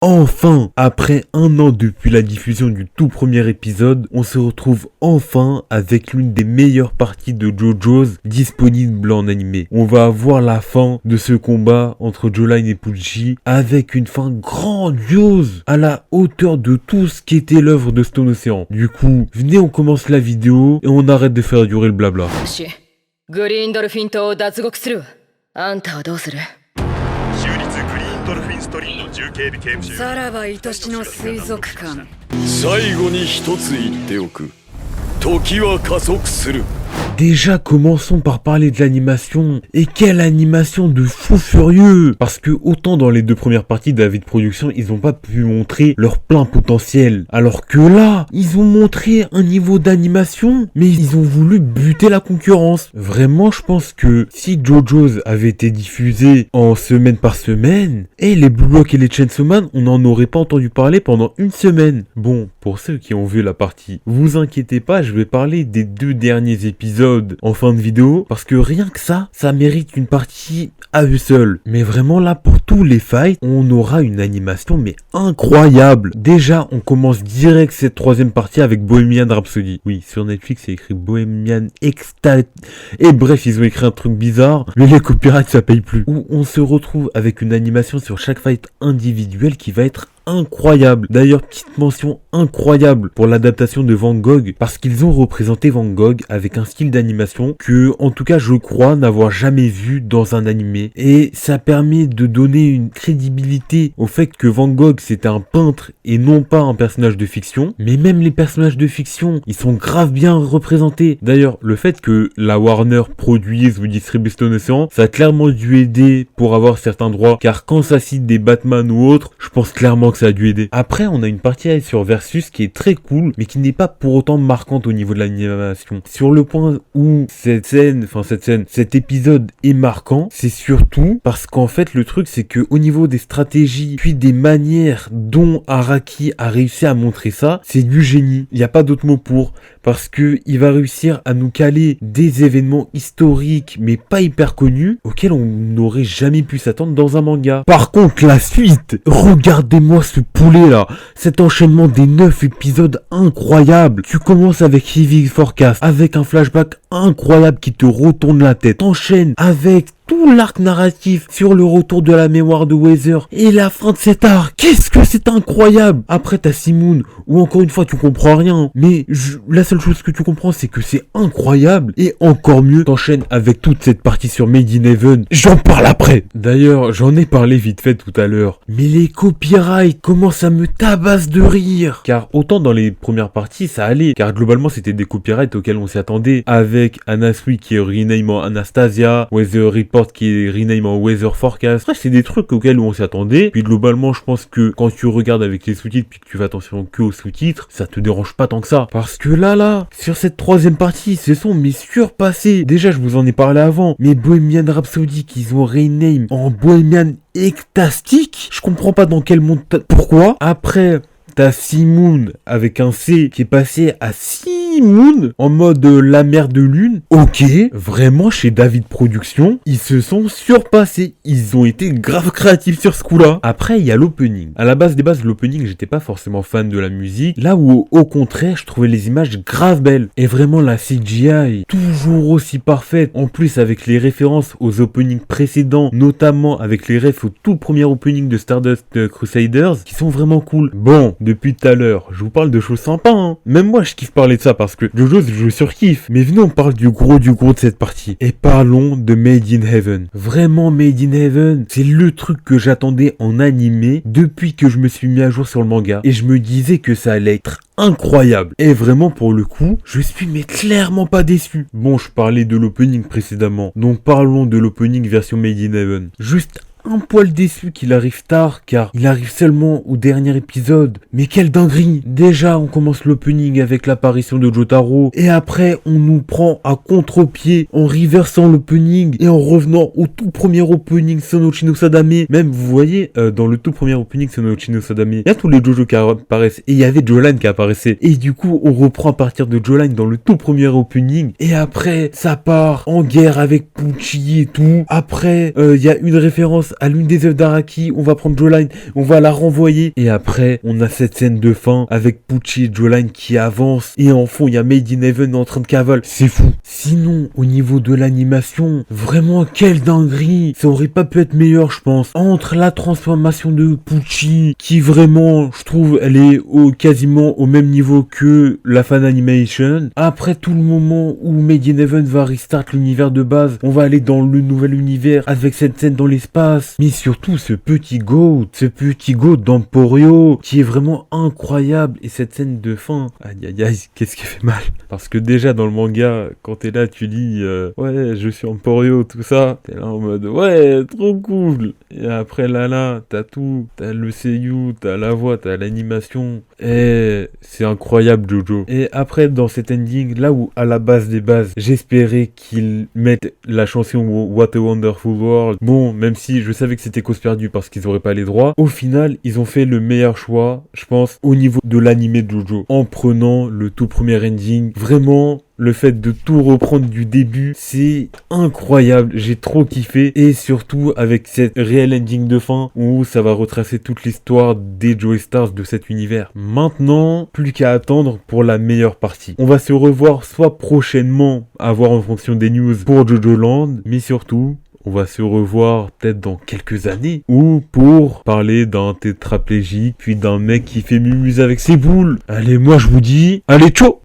Enfin, après un an depuis la diffusion du tout premier épisode, on se retrouve enfin avec l'une des meilleures parties de JoJo's disponible en animé. On va avoir la fin de ce combat entre Joline et Pucci avec une fin grandiose à la hauteur de tout ce qui était l'œuvre de Stone Ocean. Du coup, venez on commence la vidéo et on arrête de faire durer le blabla. グリーンドルフィン島を脱獄するわ。あんたはどうする？州立グリーンドルフィンストリート重警備刑務所。さらば愛しの水族館。最後に一つ言っておく。時は加速する。 Déjà, commençons par parler de l'animation. Et quelle animation de fou furieux! Parce que autant dans les deux premières parties David Productions, ils n'ont pas pu montrer leur plein potentiel. Alors que là, ils ont montré un niveau d'animation, mais ils ont voulu buter la concurrence. Vraiment, je pense que si JoJo's avait été diffusé en semaine par semaine, et les Blue Lock et les Chainsaw Man, on n'en aurait pas entendu parler pendant une semaine. Bon, pour ceux qui ont vu la partie, vous inquiétez pas, je vais parler des deux derniers épisodes en fin de vidéo, parce que rien que ça mérite une partie à eux seuls. Mais vraiment là, pour tous les fights, on aura une animation mais incroyable. Déjà, on commence direct cette troisième partie avec Bohemian Rhapsody. Oui, sur Netflix, c'est écrit Bohemian Extat. Et bref, ils ont écrit un truc bizarre, mais les copyrights, ça paye plus. Où on se retrouve avec une animation sur chaque fight individuel qui va être incroyable. D'ailleurs, petite mention incroyable pour l'adaptation de Van Gogh, parce qu'ils ont représenté Van Gogh avec un style d'animation que, en tout cas, je crois n'avoir jamais vu dans un animé. Et ça permet de donner une crédibilité au fait que Van Gogh c'était un peintre et non pas un personnage de fiction. Mais même les personnages de fiction, ils sont grave bien représentés. D'ailleurs, le fait que la Warner produise ou distribue Stone Ocean, ça a clairement dû aider pour avoir certains droits, car quand ça cite des Batman ou autres, je pense clairement que ça a dû aider. Après, on a une partie sur Versus qui est très cool, mais qui n'est pas pour autant marquante au niveau de l'animation. Sur le point où cet épisode est marquant, c'est surtout parce qu'en fait, le truc, c'est que au niveau des stratégies, puis des manières dont Araki a réussi à montrer ça, c'est du génie. Il n'y a pas d'autre mot pour, parce que il va réussir à nous caler des événements historiques, mais pas hyper connus, auxquels on n'aurait jamais pu s'attendre dans un manga. Par contre, la suite, regardez-moi ce poulet là, cet enchaînement des 9 épisodes incroyables. Tu commences avec Heavy Forecast, avec un flashback incroyable qui te retourne la tête. T'enchaînes avec tout l'arc narratif sur le retour de la mémoire de Weather et la fin de cet arc. Qu'est-ce que c'est incroyable! Après t'as Simoon, où encore une fois tu comprends rien, mais la seule chose que tu comprends c'est que c'est incroyable. Et encore mieux, t'enchaînes avec toute cette partie sur Made in Heaven. J'en parle après! D'ailleurs, j'en ai parlé vite fait tout à l'heure, mais les copyrights commencent à me tabasser de rire. Car autant dans les premières parties ça allait, car globalement c'était des copyrights auxquels on s'y attendait, avec Anasui qui est rename en Anastasia, Weather Report qui est rename en Weather Forecast. Après, c'est des trucs auxquels on s'y attendait. Puis globalement, je pense que quand tu regardes avec les sous-titres, puis que tu fais attention que aux sous-titres, ça te dérange pas tant que ça. Parce que là, sur cette troisième partie, ce sont mes surpassés. Déjà, je vous en ai parlé avant, mais Bohemian Rhapsody qu'ils ont rename en Bohemian Ectastic, je comprends pas dans quel monde... Pourquoi? Après... T'as Simoon avec un C qui est passé à Simoon en mode la mer de lune. Ok, vraiment chez David Productions, ils se sont surpassés. Ils ont été grave créatifs sur ce coup-là. Après, il y a l'opening. À la base des bases, l'opening, j'étais pas forcément fan de la musique. Là où, au contraire, je trouvais les images grave belles. Et vraiment, la CGI, toujours aussi parfaite. En plus, avec les références aux openings précédents, notamment avec les refs au tout premier opening de Stardust Crusaders, qui sont vraiment cool. Bon, depuis tout à l'heure, je vous parle de choses sympas, hein. Même moi, je kiffe parler de ça parce que JoJo's, je surkiffe. Mais venez, on parle du gros de cette partie. Et parlons de Made in Heaven. Vraiment, Made in Heaven, c'est le truc que j'attendais en animé depuis que je me suis mis à jour sur le manga. Et je me disais que ça allait être incroyable. Et vraiment, pour le coup, je suis mais clairement pas déçu. Bon, je parlais de l'opening précédemment. Donc parlons de l'opening version Made in Heaven. Juste un poil déçu qu'il arrive tard, car il arrive seulement au dernier épisode. Mais quelle dinguerie! Déjà, on commence l'opening avec l'apparition de Jotaro, et après, on nous prend à contre-pied en reversant l'opening, et en revenant au tout premier opening Sonochi no Sadame. Même, vous voyez, dans le tout premier opening Sonochi no Sadame, il y a tous les JoJo qui apparaissent, et il y avait Joline qui apparaissait. Et du coup, on reprend à partir de Joline dans le tout premier opening, et après, ça part en guerre avec Pucci et tout. Après, il y a une référence à l'une des œuvres d'Araki, on va prendre Jawline, on va la renvoyer. Et après, on a cette scène de fin avec Pucci et Jawline qui avancent. Et en fond, il y a Made in Heaven en train de cavale. C'est fou. Sinon, au niveau de l'animation, vraiment, quelle dinguerie. Ça aurait pas pu être meilleur, je pense. Entre la transformation de Pucci, qui vraiment, je trouve, elle est quasiment au même niveau que la fan animation. Après tout le moment où Made in Heaven va restart l'univers de base, on va aller dans le nouvel univers avec cette scène dans l'espace. Mais surtout, ce petit goat d'Emporio, qui est vraiment incroyable. Et cette scène de fin, aïe aïe aïe, qu'est-ce qui fait mal. Parce que déjà dans le manga, quand t'es là, tu dis ouais, je suis Emporio, tout ça. T'es là en mode ouais, trop cool. Et après là, t'as tout. T'as le seiyuu, t'as la voix, t'as l'animation. Et c'est incroyable Jojo. Et après dans cet ending, là où à la base des bases, j'espérais qu'ils mettent la chanson What a Wonderful World. Bon, même si je savais que c'était cause perdue parce qu'ils auraient pas les droits, au final, ils ont fait le meilleur choix, je pense, au niveau de l'animé de Jojo. En prenant le tout premier ending, vraiment... Le fait de tout reprendre du début, c'est incroyable, j'ai trop kiffé. Et surtout avec cette réel ending de fin où ça va retracer toute l'histoire des Joey Stars de cet univers. Maintenant, plus qu'à attendre pour la meilleure partie. On va se revoir soit prochainement, à voir en fonction des news pour Jojo Land, mais surtout... On va se revoir peut-être dans quelques années. Ou pour parler d'un tétraplégique, puis d'un mec qui fait mumuse avec ses boules. Allez, moi je vous dis... Allez, ciao!